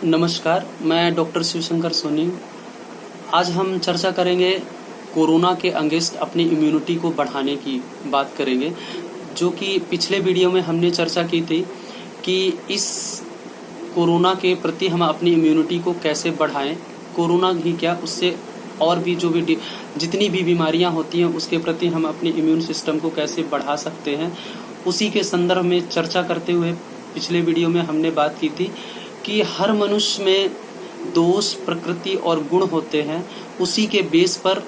नमस्कार, मैं डॉक्टर शिवशंकर सोनी। आज हम चर्चा करेंगे कोरोना के अगेंस्ट अपनी इम्यूनिटी को बढ़ाने की बात करेंगे, जो कि पिछले वीडियो में हमने चर्चा की थी कि इस कोरोना के प्रति हम अपनी इम्यूनिटी को कैसे बढ़ाएं। कोरोना ही क्या, उससे और भी जो भी जितनी भी बीमारियां होती हैं उसके प्रति हम अपनी इम्यून सिस्टम को कैसे बढ़ा सकते हैं, उसी के संदर्भ में चर्चा करते हुए पिछले वीडियो में हमने बात की थी कि हर मनुष्य में दोष, प्रकृति और गुण होते हैं। उसी के बेस पर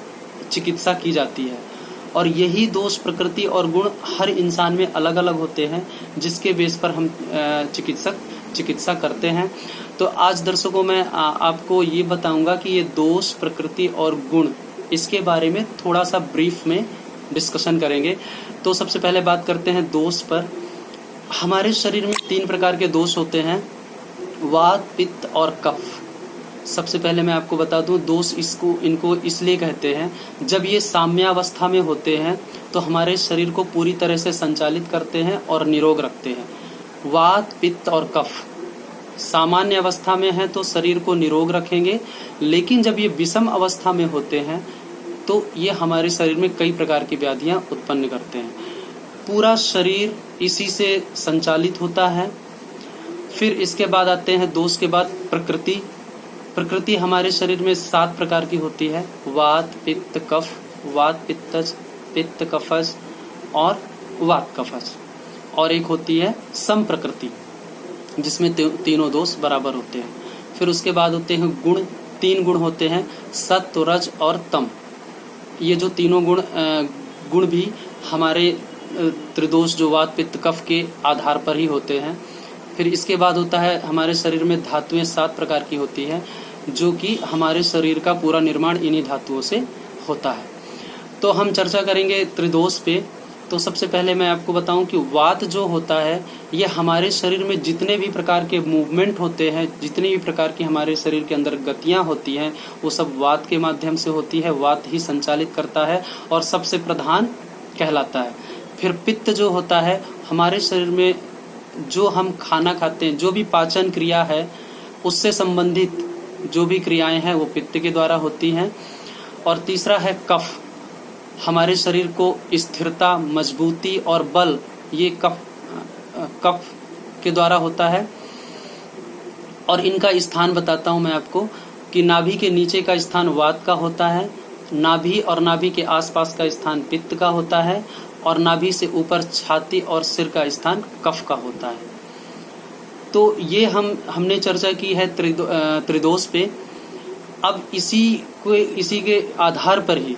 चिकित्सा की जाती है और यही दोष, प्रकृति और गुण हर इंसान में अलग अलग होते हैं, जिसके बेस पर हम चिकित्सा करते हैं। तो आज दर्शकों मैं आपको ये बताऊंगा कि ये दोष, प्रकृति और गुण, इसके बारे में थोड़ा सा ब्रीफ में डिस्कशन करेंगे। तो सबसे पहले बात करते हैं दोष पर। हमारे शरीर में 3 प्रकार के दोष होते हैं, वात, पित्त और कफ। सबसे पहले मैं आपको बता दूं, दोष इनको इसलिए कहते हैं, जब ये साम्यावस्था में होते हैं तो हमारे शरीर को पूरी तरह से संचालित करते हैं और निरोग रखते हैं। वात, पित्त और कफ सामान्य अवस्था में है तो शरीर को निरोग रखेंगे, लेकिन जब ये विषम अवस्था में होते हैं तो ये हमारे शरीर में कई प्रकार की व्याधियां उत्पन्न करते हैं। पूरा शरीर इसी से संचालित होता है। फिर इसके बाद आते हैं दोष के बाद प्रकृति। प्रकृति हमारे शरीर में 7 प्रकार की होती है, वात, पित्त, कफ, वात, पित्त, कफज और वात कफज। और एक होती है सम प्रकृति, जिसमें तीनों दोष बराबर होते हैं। फिर उसके बाद होते हैं गुण। 3 गुण होते हैं, सत्व, रज और तम। ये जो तीनों गुण भी हमारे त्रिदोष जो वात, पित्त, कफ के आधार पर ही होते हैं। फिर इसके बाद होता है हमारे शरीर में धातुएं 7 प्रकार की होती है, जो कि हमारे शरीर का पूरा निर्माण इन्हीं धातुओं से होता है। तो हम चर्चा करेंगे त्रिदोष पे। तो सबसे पहले मैं आपको बताऊं कि वात जो होता है, ये हमारे शरीर में जितने भी प्रकार के मूवमेंट होते हैं, जितनी भी प्रकार की हमारे शरीर के अंदर गतियां होती हैं, वो सब वात के माध्यम से होती है। वात ही संचालित करता है और सबसे प्रधान कहलाता है। फिर पित्त जो होता है, हमारे शरीर में जो हम खाना खाते हैं, जो भी पाचन क्रिया है, उससे संबंधित जो भी क्रियाएं हैं वो पित्त के द्वारा होती हैं। और तीसरा है कफ। हमारे शरीर को स्थिरता, मजबूती और बल, ये कफ के द्वारा होता है। और इनका स्थान बताता हूं मैं आपको कि नाभि के नीचे का स्थान वात का होता है, नाभि और नाभि के आसपास का स्थान पित्त का होता है, और नाभि से ऊपर छाती और सिर का स्थान कफ का होता है। तो ये हमने चर्चा की है त्रिदोष पे। अब इसी के आधार पर ही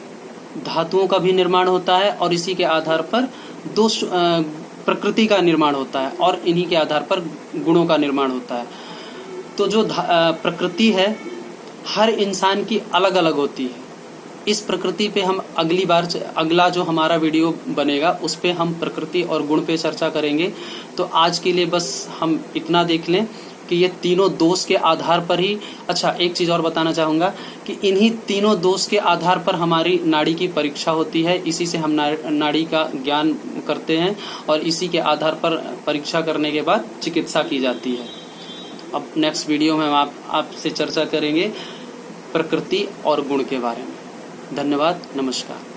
धातुओं का भी निर्माण होता है और इसी के आधार पर दोष, प्रकृति का निर्माण होता है और इन्हीं के आधार पर गुणों का निर्माण होता है। तो जो प्रकृति है, हर इंसान की अलग अलग होती है। इस प्रकृति पे हम अगला जो हमारा वीडियो बनेगा उस पे हम प्रकृति और गुण पे चर्चा करेंगे। तो आज के लिए बस हम इतना देख लें कि ये तीनों दोष के आधार पर ही। अच्छा, एक चीज़ और बताना चाहूँगा कि इन्हीं तीनों दोष के आधार पर हमारी नाड़ी की परीक्षा होती है। इसी से हम नाड़ी का ज्ञान करते हैं और इसी के आधार पर परीक्षा करने के बाद चिकित्सा की जाती है। अब नेक्स्ट वीडियो में हम आपसे चर्चा करेंगे प्रकृति और गुण के बारे में। धन्यवाद, नमस्कार।